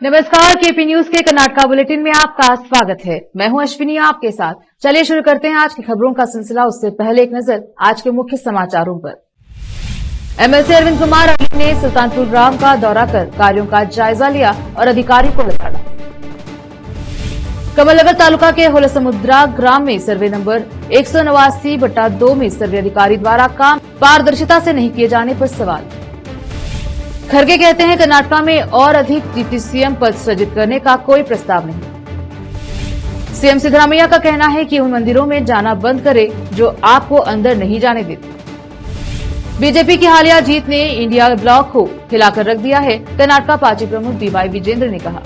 नमस्कार, KP news के Karnataka bulletin में आपका स्वागत है। मैं हूं अश्विनी आपके साथ। चलिए शुरू करते हैं आज की खबरों का सिलसिला। उससे पहले एक नजर आज के मुख्य समाचारों पर। एमएलसी अरविंद कुमार अली ने सुल्तानपुर ग्राम का दौरा कर कार्यों का जायजा लिया और अधिकारियों को बताया। कमलनगर तालुका के होलसमुद्रा ग्राम में सर्वे नंबर 189/2 में सर्वे अधिकारी द्वारा काम पारदर्शिता से नहीं किए जाने पर सवाल। खरगे कहते हैं कर्नाटका में और अधिक डिप्टी सीएम पद सृजित करने का कोई प्रस्ताव नहीं। सीएम सिद्धरामैया का कहना है कि उन मंदिरों में जाना बंद करे जो आपको अंदर नहीं जाने देते। बीजेपी की हालिया जीत ने इंडिया ब्लॉक को हिलाकर रख दिया है, कर्नाटका पार्टी प्रमुख डीवाई विजेंद्र ने कहा।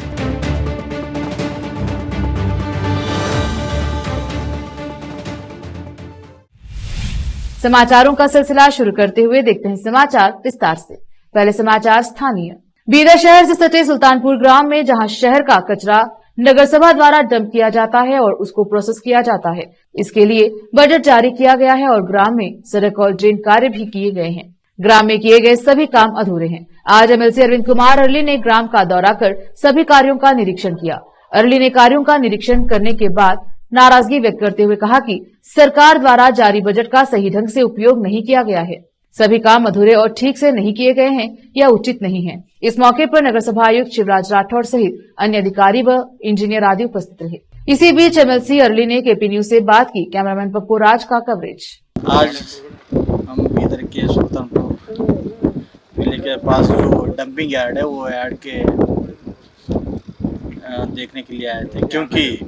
समाचारों का सिलसिला शुरू करते हुए देखते हैं समाचार विस्तार से। पहले समाचार स्थानीय। बीदर शहर से सटे सुल्तानपुर ग्राम में जहां शहर का कचरा नगर सभा द्वारा डंप किया जाता है और उसको प्रोसेस किया जाता है, इसके लिए बजट जारी किया गया है और ग्राम में सड़क और ड्रेन कार्य भी किए गए हैं। ग्राम में किए गए सभी काम अधूरे हैं। आज एमएलसी अरविंद कुमार अरली ने ग्राम का दौरा कर सभी कार्यों का निरीक्षण किया। अरली ने कार्यों का निरीक्षण करने के बाद नाराजगी व्यक्त करते हुए कहा कि सरकार द्वारा जारी बजट का सही ढंग से उपयोग नहीं किया गया है। सभी काम अधूरे और ठीक से नहीं किए गए हैं या उचित नहीं है। इस मौके पर नगर सभा आयुक्त शिवराज राठौड़ सहित अन्य अधिकारी व इंजीनियर आदि उपस्थित रहे। इसी बीच एमएलसी अरली ने केपी न्यूज से बात की। कैमरामैन पप्पू राज का कवरेज। आज हम बीदर के सुल्तानपुर किले के पास जो डंपिंग यार्ड है वो यार्ड के देखने के लिए आए थे, क्योंकि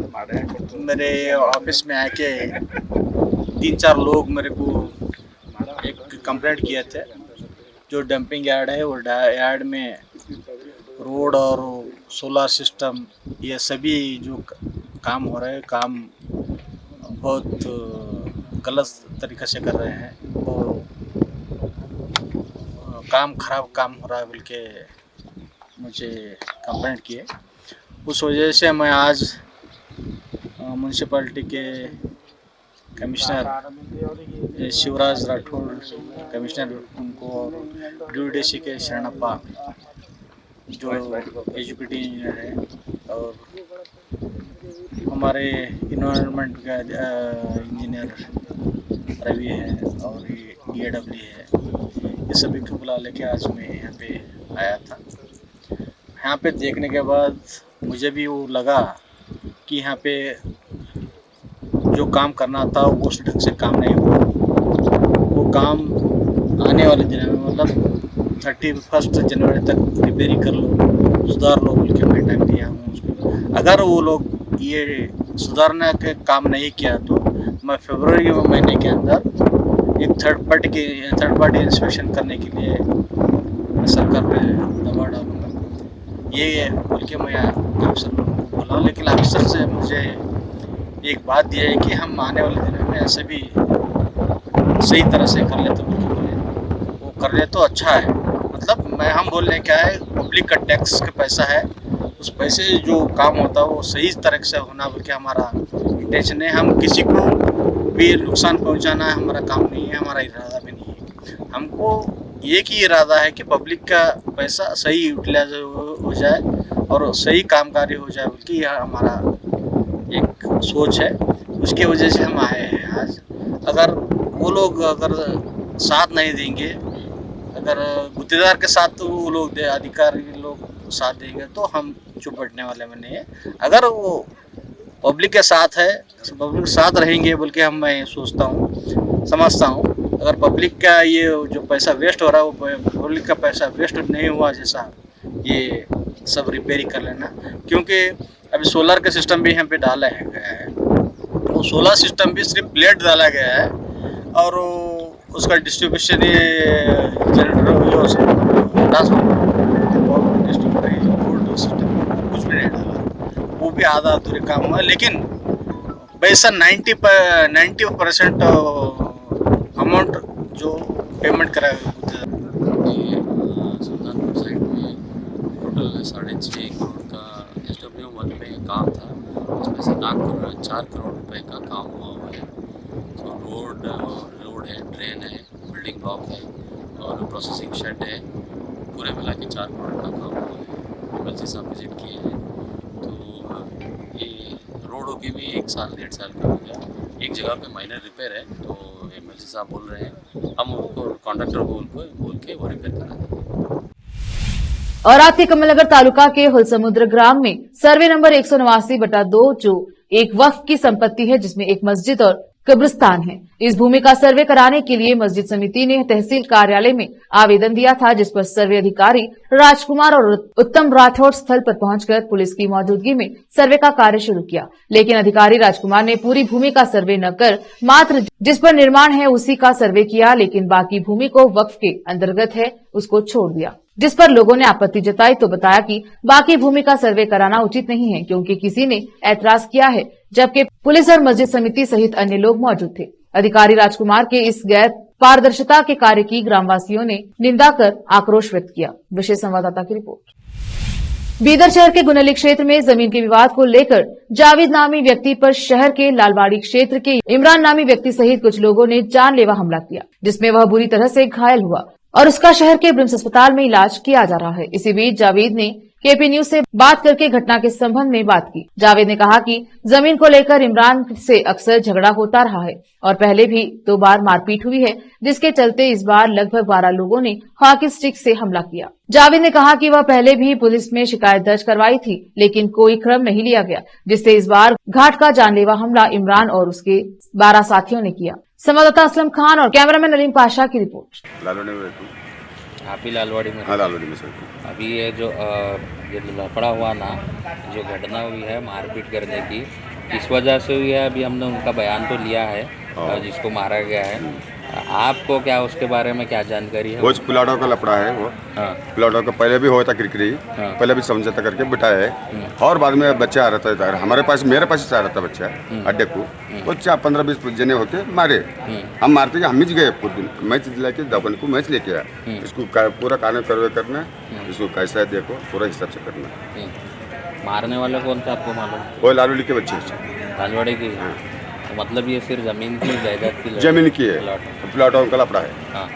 मेरे ऑफिस में आके 3-4 लोग मेरे को एक कंप्लेंट किए थे। जो डंपिंग यार्ड है वो यार्ड में रोड और सोलर सिस्टम ये सभी जो काम हो रहे हैं, काम बहुत गलत तरीके से कर रहे हैं। वो खराब काम हो रहा है बोल के मुझे कंप्लेंट किए। उस वजह से मैं आज म्यूनसिपैलिटी के कमिश्नर शिवराज राठौड़ कमिश्नर उनको और डीडीसी के शरणप्पा जो एजुकेटिव इंजीनियर है और हमारे इन्वायरमेंट का इंजीनियर रवि है और EAW है, ये सभी को बुला लेके आज मैं यहाँ पे आया था। यहाँ पे देखने के बाद मुझे भी वो लगा कि यहाँ पे जो काम करना था वो उस ढंग से काम नहीं हुआ। वो काम आने वाले दिनों में मतलब 31 जनवरी तक रिपेयरिंग कर लो, सुधार लो बोल के मैं टाइम दिया हूँ उसको। अगर वो लोग ये सुधारने के काम नहीं किया तो मैं फरवरी महीने के अंदर एक थर्ड पार्टी इंस्पेक्शन करने के लिए मैं सरकार पे दबाव डालूँगा। ये बोल के मैं ऑफिसर को बोला, लेकिन ऑफिसर से मुझे एक बात दिया है कि हम आने वाले दिनों में ऐसे भी सही तरह से कर ले तो वो कर ले तो अच्छा है। मतलब हम बोलने क्या है, पब्लिक का टैक्स का पैसा है, उस पैसे से जो काम होता है वो सही तरह से होना बोल के हमारा इंटेंशन है। हम किसी को भी नुकसान पहुंचाना हमारा काम नहीं है, हमारा इरादा भी नहीं है। हमको एक ही इरादा है कि पब्लिक का पैसा सही यूटिलाइज हो जाए और सही कामकारी हो जाए बोल के यह हमारा एक सोच है। उसकी वजह से हम आए हैं आज। अगर वो लोग साथ नहीं देंगे, अगर गुत्तेदार के साथ तो वो लोग अधिकारी लोग साथ देंगे तो हम चुप बैठने वाले में नहीं है। अगर वो पब्लिक के साथ है, पब्लिक के साथ रहेंगे बोल के मैं सोचता हूँ, समझता हूँ। अगर पब्लिक का ये जो पैसा वेस्ट हो रहा है वो पब्लिक का पैसा वेस्ट नहीं हुआ जैसा, ये सब रिपेयरिंग कर लेना। क्योंकि अभी सोलर का सिस्टम भी यहाँ पे डाला गया है। वो सोलर सिस्टम भी सिर्फ प्लेट डाला गया है और उसका डिस्ट्रीब्यूशन कुछ भी नहीं डाला, वो भी आधा अधूरे काम हुआ। लेकिन पैसा 90% अमाउंट जो पेमेंट करा सुल्तानपुर साइड में टोटल 6.5 करोड़ का SW1 में काम था। उसमें से 4 करोड़ रुपए का काम हुआ है। तो रोड है, ड्रेन है, बिल्डिंग ब्लॉक है और प्रोसेसिंग शेड है। पूरे मिला के 4 करोड़ का काम हुआ है। एमएलसी साहब विजिट किए हैं। तो ये रोड होके भी 1 साल 1.5 साल का हो गया। एक जगह पे माइनर रिपेयर है, तो एमएलसी साहब बोल रहे हैं हम उनको कॉन्ट्रैक्टर को बोल के वो रिपेयर करा दें। और रात के कमलनगर तालुका के हुलसमुद्र ग्राम में सर्वे नंबर 189/2 जो एक वक्फ की संपत्ति है, जिसमें एक मस्जिद और कब्रिस्तान है। इस भूमि का सर्वे कराने के लिए मस्जिद समिति ने तहसील कार्यालय में आवेदन दिया था, जिस पर सर्वे अधिकारी राजकुमार और उत्तम राठौड़ स्थल पर पहुंचकर पुलिस की मौजूदगी में सर्वे का कार्य शुरू किया। लेकिन अधिकारी राजकुमार ने पूरी भूमि का सर्वे न कर मात्र जिस पर निर्माण है उसी का सर्वे किया, लेकिन बाकी भूमि को वक्फ के अंतर्गत है उसको छोड़ दिया, जिस पर लोगों ने आपत्ति जताई तो बताया कि बाकी भूमि का सर्वे कराना उचित नहीं है, क्योंकि किसी ने ऐतराज किया है, जबकि पुलिस और मस्जिद समिति सहित अन्य लोग मौजूद थे। अधिकारी राजकुमार के इस गैर पारदर्शिता के कार्य की ग्रामवासियों ने निंदा कर आक्रोश व्यक्त किया। विशेष संवाददाता की रिपोर्ट। बीदर शहर के गुनली क्षेत्र में जमीन के विवाद को लेकर जावेद नामी व्यक्ति पर शहर के लालवाड़ी क्षेत्र के इमरान नामी व्यक्ति सहित कुछ लोगों ने जानलेवा हमला किया, जिसमें वह बुरी तरह से घायल हुआ और उसका शहर के ब्रिम्स अस्पताल में इलाज किया जा रहा है। इसी बीच जावेद ने केपी न्यूज से बात करके घटना के संबंध में बात की। जावेद ने कहा कि जमीन को लेकर इमरान से अक्सर झगड़ा होता रहा है और पहले भी 2 बार मारपीट हुई है, जिसके चलते इस बार लगभग 12 लोगों ने हॉकी स्टिक से हमला किया। जावेद ने कहा कि वह पहले भी पुलिस में शिकायत दर्ज करवाई थी, लेकिन कोई क्रम नहीं लिया गया, जिससे इस बार घाट का जानलेवा हमला इमरान और उसके 12 साथियों ने किया। संवाददाता असलम खान और कैमरामैन अलीम पाशा की रिपोर्ट। आप ही लालवाड़ी में? हाँ, लालवाड़ी में सर। अभी ये जो ये लफड़ा हुआ ना, जो घटना हुई है मारपीट करने की, इस वजह से हुई है। अभी हमने उनका बयान तो लिया है, जिसको मारा गया है। आपको क्या उसके बारे में क्या जानकारी है? वो प्लाटों का लफड़ा है वो। हाँ। प्लाटों का पहले भी हुआ था किरकिरी। हाँ। पहले भी समझौता करके बिठाया है और बाद में बच्चा आ रहा था हमारे पास, मेरे पास आ रहा था बच्चा अड्डे को। वो 15-20 जने होते मारे, हम मारते हम ही गए खुद मैच लेके दबन को मैच लेके आया। इसको पूरा कानून करवे करना, इसको कैसा है देखो पूरा हिसाब से करना। मारने वाले कौन था आपको मालूम? वो लालवाड़ी के बच्चे, लालवाड़ी की। मतलब ये सिर्फ जमीन की जायदाद की जमीन की है, प्लाटों का लफड़ा है। हाँ,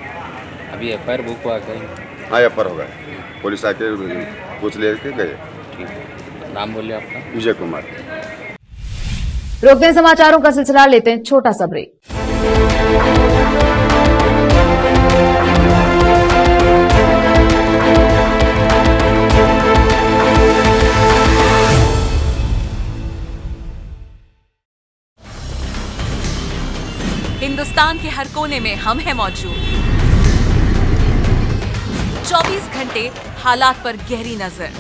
अभी एफआईआर बुक हुआ कहीं? हाँ, एफआईआर होगा, पुलिस आके पूछ लेके गए। ठीक है, नाम बोलिए आपका? विजय कुमार। रोकते हैं समाचारों का सिलसिला, लेते हैं छोटा सा ब्रेक। हिंदुस्तान के हर कोने में हम हैं मौजूद। 24 घंटे हालात पर गहरी नजर,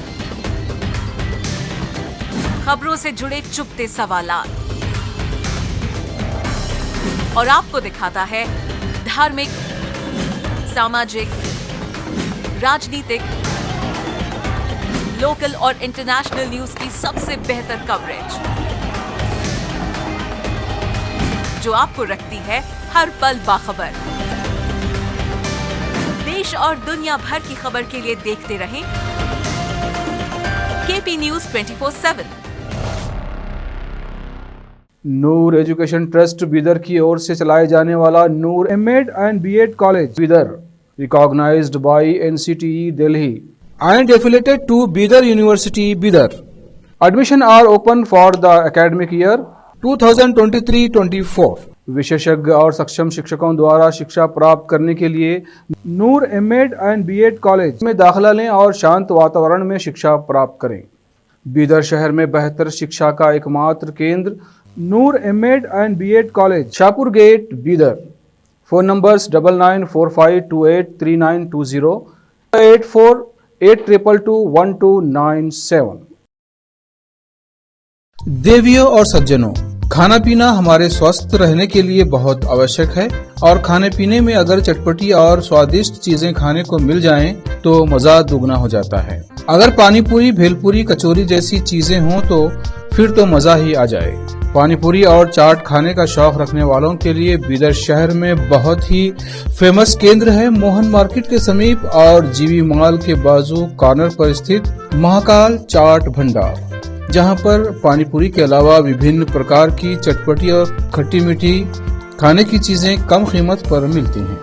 खबरों से जुड़े चुपते सवालात और आपको दिखाता है धार्मिक, सामाजिक, राजनीतिक, लोकल और इंटरनेशनल न्यूज की सबसे बेहतर कवरेज, जो आपको रखती है हर पल बाखबर। देश और दुनिया भर की खबर के लिए देखते रहें KP news 24/7। Noor education trust Bidar की ओर से चलाए जाने वाला Noor MEd and BEd college Bidar, recognised by NCTE Delhi and affiliated to Bidar University, Bidar. Admission are open for the academic year 2023-24. विशेषज्ञ और सक्षम शिक्षकों द्वारा शिक्षा प्राप्त करने के लिए नूर एमएड एंड बीएड कॉलेज में दाखिला लें और शांत वातावरण में शिक्षा प्राप्त करें। बीदर शहर में बेहतर शिक्षा का एकमात्र केंद्र Noor MEd and BEd college, Shahpur gate, Bidar. Phone numbers 9945283920, 8482221297। देवियों और सज्जनों, खाना पीना हमारे स्वस्थ रहने के लिए बहुत आवश्यक है और खाने पीने में अगर चटपटी और स्वादिष्ट चीजें खाने को मिल जाएं तो मजा दुगना हो जाता है। अगर पानी पूरी, भेलपूरी, कचौरी जैसी चीजें हों तो फिर तो मजा ही आ जाए। पानी पूरी और चाट खाने का शौक रखने वालों के लिए बीदर शहर में बहुत ही फेमस केंद्र है मोहन मार्केट के समीप और जीवी मॉल के बाजू कॉर्नर पर स्थित महाकाल चाट भंडार, जहां पर पानी पूरी के अलावा विभिन्न प्रकार की चटपटी और खट्टी मीठी खाने की चीजें कम कीमत पर मिलती हैं।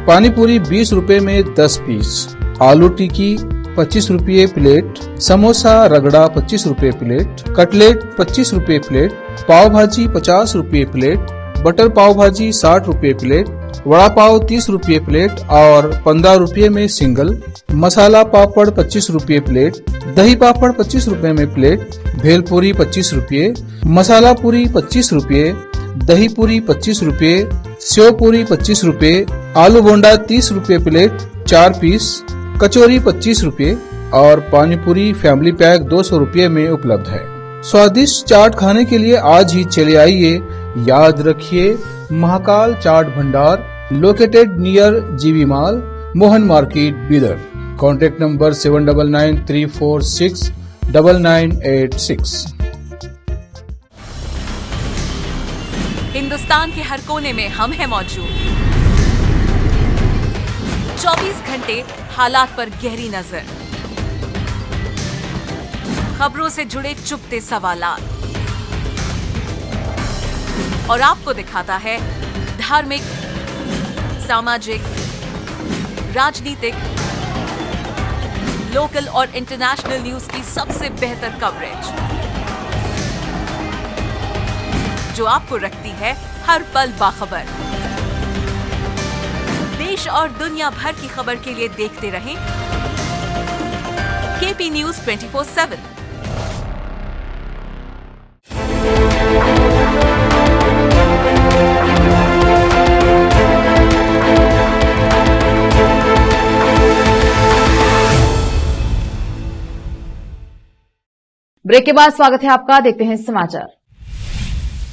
पानी पूरी 20 रुपए में 10 पीस, आलू टिक्की 25 रुपये प्लेट, समोसा रगड़ा 25 रुपये प्लेट, कटलेट 25 रुपये प्लेट, पाव भाजी 50 रुपये प्लेट, बटर पाव भाजी 60 रुपये प्लेट, वड़ा पाव 30 रुपये प्लेट और 15 रुपये में सिंगल, मसाला पापड़ 25 रुपये प्लेट, दही पापड़ 25 रुपये में प्लेट, भेलपूरी 25 रुपये, मसाला पूरी 25 रुपये, दही पूरी 25 रुपये, सेव पूरी 25 रुपये, आलू बोंडा 30 रुपये प्लेट 4 पीस, कचौरी 25 रुपये और पानी पूरी फैमिली पैक 200 रुपये में उपलब्ध है। स्वादिष्ट चाट खाने के लिए आज ही चले आइए। याद रखिए, महाकाल चाट भंडार लोकेटेड नियर जीवी mall, Mohan market, Bidar. Contact number 7993469986। Hindustan के हर कोने में हम हैं मौजूद। 24 घंटे हालात पर गहरी नजर, खबरों से जुड़े चुपते सवालात और आपको दिखाता है धार्मिक, सामाजिक, राजनीतिक, लोकल और इंटरनेशनल न्यूज की सबसे बेहतर कवरेज, जो आपको रखती है हर पल बाखबर। देश और दुनिया भर की खबर के लिए देखते रहें KP News 24/7। ब्रेक के बाद स्वागत है आपका। देखते हैं समाचार।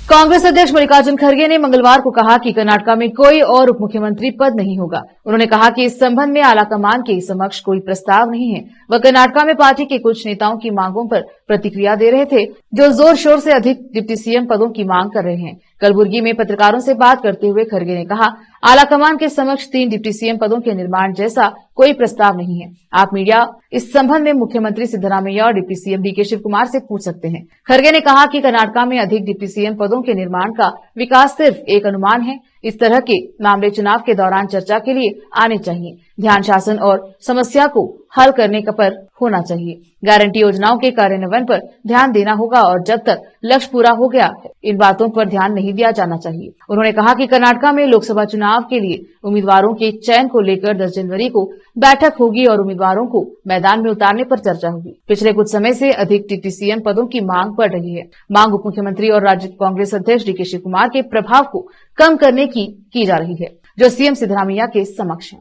कांग्रेस अध्यक्ष मल्लिकार्जुन खड़गे ने मंगलवार को कहा कि कर्नाटक में कोई और उप मुख्यमंत्री पद नहीं होगा। उन्होंने कहा कि इस संबंध में आलाकमान के समक्ष कोई प्रस्ताव नहीं है। वह कर्नाटक में पार्टी के कुछ नेताओं की मांगों पर प्रतिक्रिया दे रहे थे, जो जोर शोर से अधिक डिप्टी सीएम पदों की मांग कर रहे हैं। कलबुर्गी में पत्रकारों से बात करते हुए खड़गे ने कहा, आलाकमान के समक्ष 3 डिप्टी सीएम पदों के निर्माण जैसा कोई प्रस्ताव नहीं है। आप मीडिया इस संबंध में मुख्यमंत्री सिद्धरामैया और deputy CM DK Shivakumar से पूछ सकते हैं। खड़गे ने कहा कि कर्नाटक में अधिक डिप्टी सीएम पदों के निर्माण का विकास सिर्फ एक अनुमान है। इस तरह के मामले चुनाव के दौरान चर्चा के लिए आने चाहिए। ध्यान शासन और समस्या को हल करने पर होना चाहिए। गारंटी योजनाओं के कार्यान्वयन पर ध्यान देना होगा और जब तक लक्ष्य पूरा हो गया है, इन बातों पर ध्यान नहीं दिया जाना चाहिए। उन्होंने कहा कि कर्नाटक में लोकसभा चुनाव के लिए उम्मीदवारों के चयन को लेकर 10 जनवरी को बैठक होगी और उम्मीदवारों को मैदान में उतारने पर चर्चा होगी। पिछले कुछ समय से अधिक डिप्टी सीएम पदों की मांग बढ़ रही है। मांग उप मुख्यमंत्री और राज्य कांग्रेस अध्यक्ष डीके शिव कुमार के प्रभाव को कम करने की जा रही है, जो सीएम सिद्धरामैया के समक्ष है।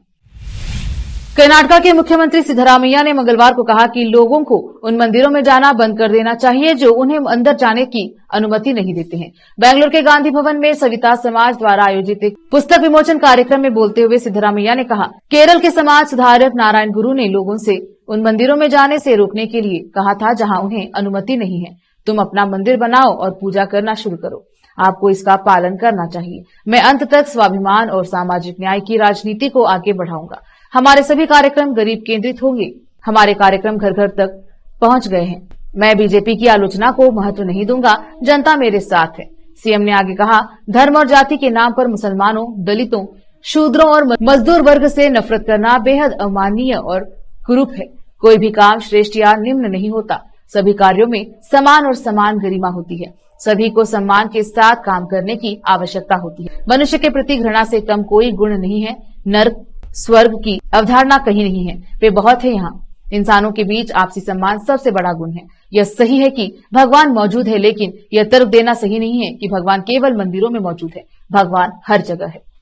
कर्नाटक के मुख्यमंत्री सिद्धरामैया ने मंगलवार को कहा कि लोगों को उन मंदिरों में जाना बंद कर देना चाहिए जो उन्हें अंदर जाने की अनुमति नहीं देते हैं। बेंगलुरु के गांधी भवन में सविता समाज द्वारा आयोजित एक पुस्तक विमोचन कार्यक्रम में बोलते हुए सिद्धरामैया ने कहा, केरल के समाज सुधारक नारायण गुरु ने लोगों से उन मंदिरों में जाने से रोकने के लिए कहा था जहां उन्हें अनुमति नहीं है। तुम अपना मंदिर बनाओ और पूजा करना शुरू करो। आपको इसका पालन करना चाहिए। मैं अंत तक स्वाभिमान और सामाजिक न्याय की राजनीति को आगे बढ़ाऊंगा। हमारे सभी कार्यक्रम गरीब केंद्रित होंगे। हमारे कार्यक्रम घर घर तक पहुंच गए हैं। मैं बीजेपी की आलोचना को महत्व नहीं दूंगा। जनता मेरे साथ है। सीएम ने आगे कहा, धर्म और जाति के नाम पर मुसलमानों, दलितों, शूद्रों और मजदूर वर्ग से नफरत करना बेहद अमानवीय और कुरूप है। कोई भी काम श्रेष्ठ या निम्न नहीं होता। सभी कार्यों में समान और समान गरिमा होती है। सभी को सम्मान के साथ काम करने की आवश्यकता होती है। मनुष्य के प्रति घृणा से कम कोई गुण नहीं है। नर्क स्वर्ग की अवधारणा कहीं नहीं है। वे बहुत है यहाँ। इंसानों के बीच आपसी सम्मान सबसे बड़ा गुण है। यह सही है कि भगवान मौजूद है, लेकिन यह तर्क देना सही नहीं है कि भगवान केवल मंदिरों में मौजूद है। भगवान हर जगह है।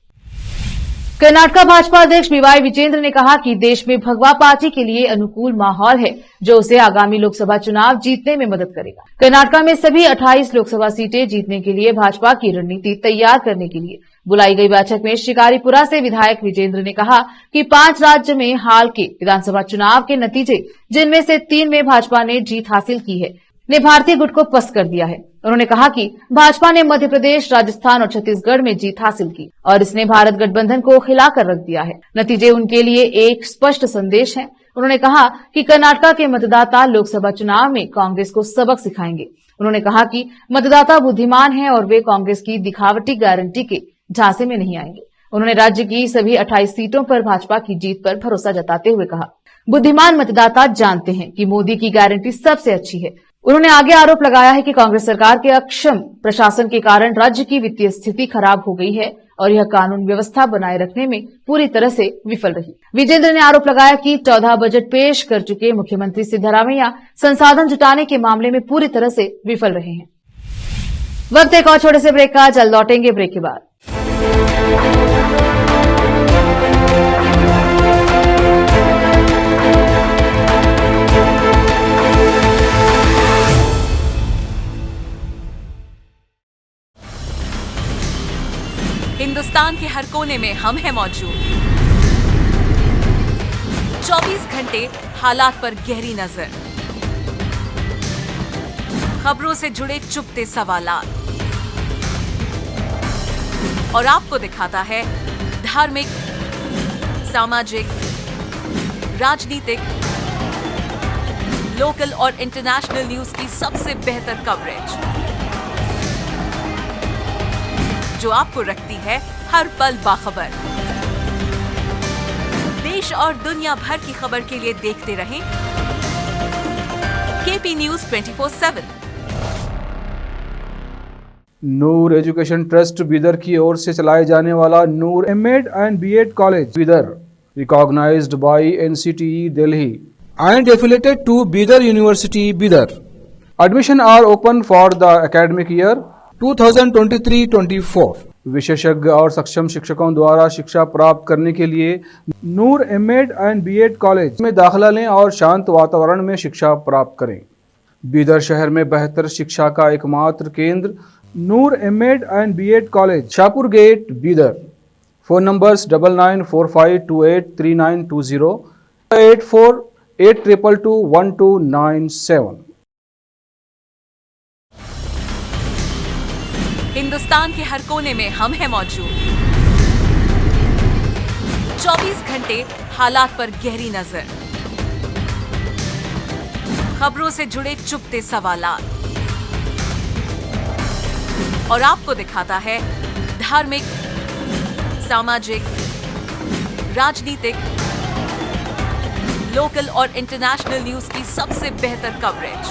कर्नाटक भाजपा अध्यक्ष बीवाई विजेंद्र ने कहा कि देश में भगवा पार्टी के लिए अनुकूल माहौल है, जो उसे आगामी लोकसभा चुनाव जीतने में मदद करेगा। कर्नाटक में सभी 28 लोकसभा सीटें जीतने के लिए भाजपा की रणनीति तैयार करने के लिए बुलाई गई बैठक में शिकारीपुरा से विधायक विजेंद्र ने कहा कि 5 राज्य में हाल के विधानसभा चुनाव के नतीजे, जिनमें से 3 में भाजपा ने जीत हासिल की है, ने भारतीय गुट को पस्त कर दिया है। उन्होंने कहा कि भाजपा ने मध्य प्रदेश, राजस्थान और छत्तीसगढ़ में जीत हासिल की और इसने भारत गठबंधन को हिलाकर रख दिया है। नतीजे उनके लिए एक स्पष्ट संदेश है। उन्होंने कहा कि कर्नाटक के मतदाता लोकसभा चुनाव में कांग्रेस को सबक सिखाएंगे। उन्होंने कहा कि मतदाता बुद्धिमान हैं और वे कांग्रेस की दिखावटी गारंटी के झांसे में नहीं आएंगे। उन्होंने राज्य की सभी 28 सीटों पर भाजपा की जीत पर भरोसा जताते हुए कहा, बुद्धिमान मतदाता जानते हैं कि मोदी की गारंटी सबसे अच्छी है। उन्होंने आगे आरोप लगाया है कि कांग्रेस सरकार के अक्षम प्रशासन के कारण राज्य की वित्तीय स्थिति खराब हो गई है और यह कानून व्यवस्था बनाए रखने में पूरी तरह से विफल रही। विजेंद्र ने आरोप लगाया कि 14 बजट पेश कर चुके मुख्यमंत्री सिद्धरामैया संसाधन जुटाने के मामले में पूरी तरह से विफल रहे हैं। वक्त एक और छोटे से ब्रेक का, जल्द लौटेंगे ब्रेक के बाद। हिंदुस्तान के हर कोने में हम हैं मौजूद। 24 घंटे हालात पर गहरी नजर, खबरों से जुड़े चुपते सवालात और आपको दिखाता है धार्मिक, सामाजिक, राजनीतिक, लोकल और इंटरनेशनल न्यूज की सबसे बेहतर कवरेज जो आपको रखती है हर पल बाखबर। देश और दुनिया भर की खबर के लिए देखते रहें KP news 24/7। Noor education trust Bidar की ओर से चलाए जाने वाला Noor MEd and BEd college Bidar, recognised by NCTE Delhi and affiliated to Bidar university Bidar. Admission are open for the academic year 2023-24। विशेषज्ञ और सक्षम शिक्षकों द्वारा शिक्षा प्राप्त करने के लिए नूर एमएड एंड बीएड कॉलेज में दाखिला लें और शांत वातावरण में शिक्षा प्राप्त करें। बीदर शहर में बेहतर शिक्षा का एकमात्र केंद्र Noor MEd and BEd college, Shahpur gate, Bidar. Phone numbers 9945283920, 8482221297। Hindustan के हर कोने में हम हैं मौजूद। 24 घंटे हालात पर गहरी नजर, खबरों से जुड़े चुपते सवालात और आपको दिखाता है धार्मिक, सामाजिक, राजनीतिक, लोकल और इंटरनेशनल न्यूज की सबसे बेहतर कवरेज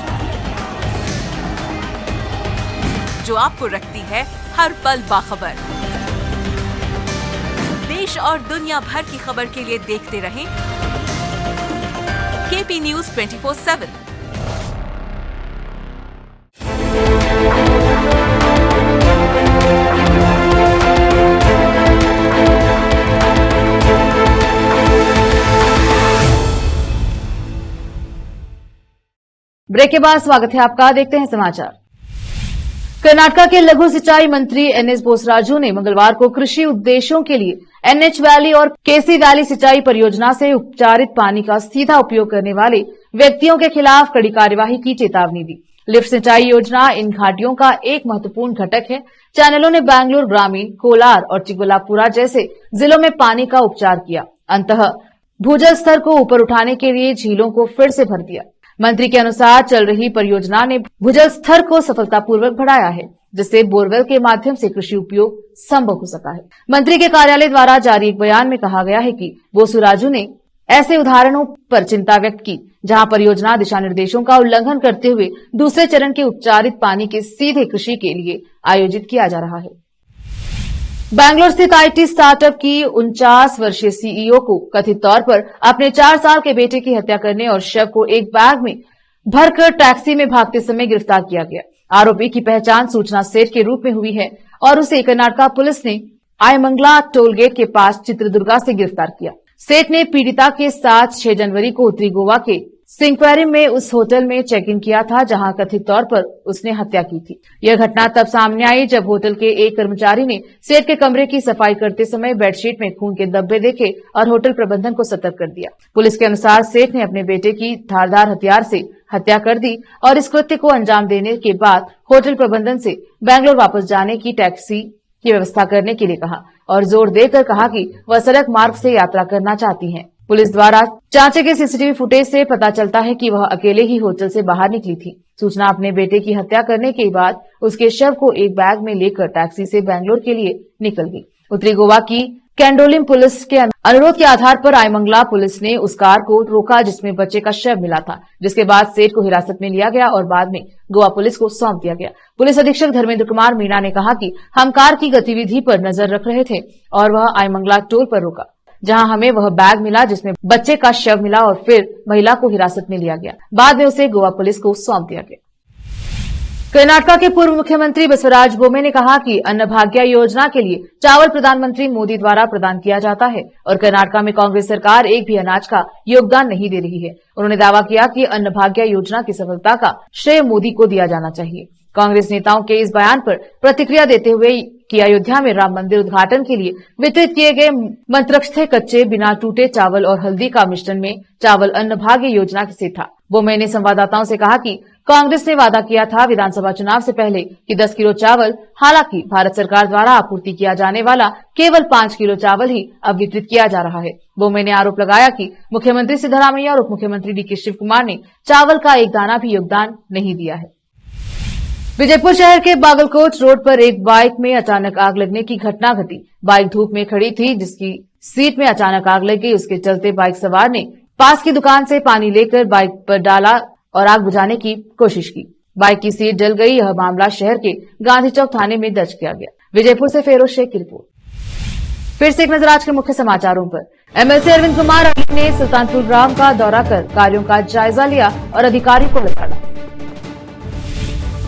जो आपको रखती है हर पल बाखबर। देश और दुनिया भर की खबर के लिए देखते रहें केपी न्यूज 24/7। ब्रेक के बाद स्वागत है आपका। देखते हैं समाचार। कर्नाटका के लघु सिंचाई मंत्री एनएस बोसराजू ने मंगलवार को कृषि उद्देश्यों के लिए एनएच वैली और केसी वैली सिंचाई परियोजना से उपचारित पानी का सीधा उपयोग करने वाले व्यक्तियों के खिलाफ कड़ी कार्यवाही की चेतावनी दी। लिफ्ट सिंचाई योजना इन घाटियों का एक महत्वपूर्ण घटक है। चैनलों ने बैंगलोर ग्रामीण, कोलार और चिकबल्लापुरा जैसे जिलों में पानी का उपचार किया। अंततः भूजल स्तर को ऊपर उठाने के लिए झीलों को फिर से भर दिया। मंत्री के अनुसार चल रही परियोजना ने भूजल स्तर को सफलतापूर्वक बढ़ाया है, जिससे बोरवेल के माध्यम से कृषि उपयोग संभव हो सका है। मंत्री के कार्यालय द्वारा जारी एक बयान में कहा गया है कि बोसराजू ने ऐसे उदाहरणों पर चिंता व्यक्त की जहां परियोजना दिशा निर्देशों का उल्लंघन करते हुए दूसरे चरण के उपचारित पानी के सीधे कृषि के लिए आयोजित किया जा रहा है। बैंगलोर स्थित आईटी स्टार्टअप की 49 वर्षीय सीईओ को कथित तौर पर अपने 4 साल के बेटे की हत्या करने और शव को एक बैग में भरकर टैक्सी में भागते समय गिरफ्तार किया गया। आरोपी की पहचान सूचना सेठ के रूप में हुई है और उसे कर्नाटका पुलिस ने आयमंगला टोल गेट के पास चित्रदुर्गा से गिरफ्तार किया। सेठ ने पीड़िता के साथ 6 जनवरी को उत्तरी गोवा के सिंक्वेरिम में उस होटल में चेक इन किया था जहां कथित तौर पर उसने हत्या की थी। यह घटना तब सामने आई जब होटल के एक कर्मचारी ने सेठ के कमरे की सफाई करते समय बेडशीट में खून के धब्बे देखे और होटल प्रबंधन को सतर्क कर दिया। पुलिस के अनुसार सेठ ने अपने बेटे की धारदार हथियार से हत्या कर दी और इस कृत्य को अंजाम देने के बाद होटल प्रबंधन से बैंगलोर वापस जाने की टैक्सी की व्यवस्था करने के लिए कहा और जोर देकर कहा कि वह सड़क मार्ग से यात्रा करना चाहती हैं। पुलिस द्वारा जांचे के सीसीटीवी फुटेज से पता चलता है कि वह अकेले ही होटल से बाहर निकली थी। सूचना अपने बेटे की हत्या करने के बाद उसके शव को एक बैग में लेकर टैक्सी से बैंगलोर के लिए निकल गई। उत्तरी गोवा की कैंडोलिम पुलिस के अनुरोध के आधार पर आईमंगला पुलिस ने उस कार को रोका जिसमें बच्चे का शव मिला था, जिसके बाद सेठ को हिरासत में लिया गया और बाद में गोवा पुलिस को सौंप दिया गया। पुलिस अधीक्षक धर्मेंद्र कुमार मीणा ने कहा कि हम कार की गतिविधि पर नजर रख रहे थे और वह आईमंगला टोल पर रुका, जहां हमें वह बैग मिला जिसमें बच्चे का शव मिला और फिर महिला को हिरासत में लिया गया। बाद में उसे गोवा पुलिस को सौंप दिया गया। कर्नाटका के पूर्व मुख्यमंत्री बसवराज बोम्मे ने कहा कि अन्नभाग्य योजना के लिए चावल प्रधानमंत्री मोदी द्वारा प्रदान किया जाता है और कर्नाटका में कांग्रेस सरकार एक भी अनाज का योगदान नहीं दे रही है। उन्होंने दावा किया कि अन्नभाग्य योजना की सफलता का श्रेय मोदी को दिया जाना चाहिए। कांग्रेस नेताओं के इस बयान पर प्रतिक्रिया देते हुए कि अयोध्या में राम मंदिर उद्घाटन के लिए वितरित किए गए मंत्रस्थ कच्चे बिना टूटे चावल और हल्दी का मिश्रण में चावल अन्नभाग्य योजना से था। बोम्मे ने संवाददाताओं से कहा कि कांग्रेस ने वादा किया था विधानसभा चुनाव से पहले कि 10 किलो चावल, हालांकि भारत सरकार द्वारा आपूर्ति किया जाने वाला केवल 5 किलो चावल ही अब वितरित किया जा रहा है। बोम्मे ने आरोप लगाया कि मुख्यमंत्री सिद्धरामैया और उप मुख्यमंत्री डीके शिव कुमार ने चावल का एक दाना भी योगदान नहीं दिया है। विजयपुर शहर के बागलकोट रोड पर एक बाइक में अचानक आग लगने की घटना घटी। बाइक धूप में खड़ी थी जिसकी सीट में अचानक आग लग गई। उसके चलते बाइक सवार ने पास की दुकान से पानी लेकर बाइक पर डाला और आग बुझाने की कोशिश की। बाइक की सीट जल गई। यह मामला शहर के गांधी चौक थाने में दर्ज किया गया। विजयपुर से फेरोज शेख की रिपोर्ट। फिर से एक नजर आज के मुख्य समाचारों पर। एमएलसी अरविंद कुमार अली ने सुल्तानपुर ग्राम का दौरा कर कार्यों का जायजा लिया और अधिकारियों को लताड़ा।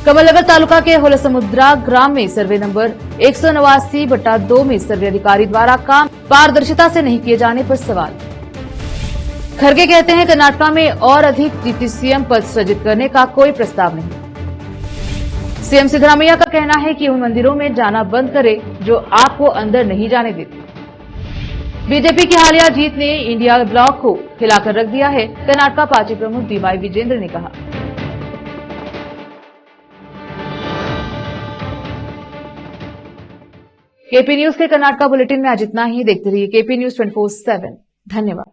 कमलनगर तालुका के होलसमुद्रा ग्राम में सर्वे नंबर 189/2 में सर्वे अधिकारी द्वारा काम पारदर्शिता से नहीं किए जाने पर सवाल। खड़गे कहते हैं कर्नाटका में और अधिक डिप्टी सीएम पद सृजित करने का कोई प्रस्ताव नहीं। सीएम सिद्धरामैया का कहना है कि उन मंदिरों में जाना बंद करे जो आपको अंदर नहीं जाने देते। बीजेपी की हालिया जीत ने इंडिया ब्लॉक को हिलाकर रख दिया है, कर्नाटका पार्टी प्रमुख डीवाई विजेंद्र ने कहा। केपी न्यूज के कर्नाटका बुलेटिन में आज इतना ही। देखते रहिए केपी न्यूज 24/7। धन्यवाद।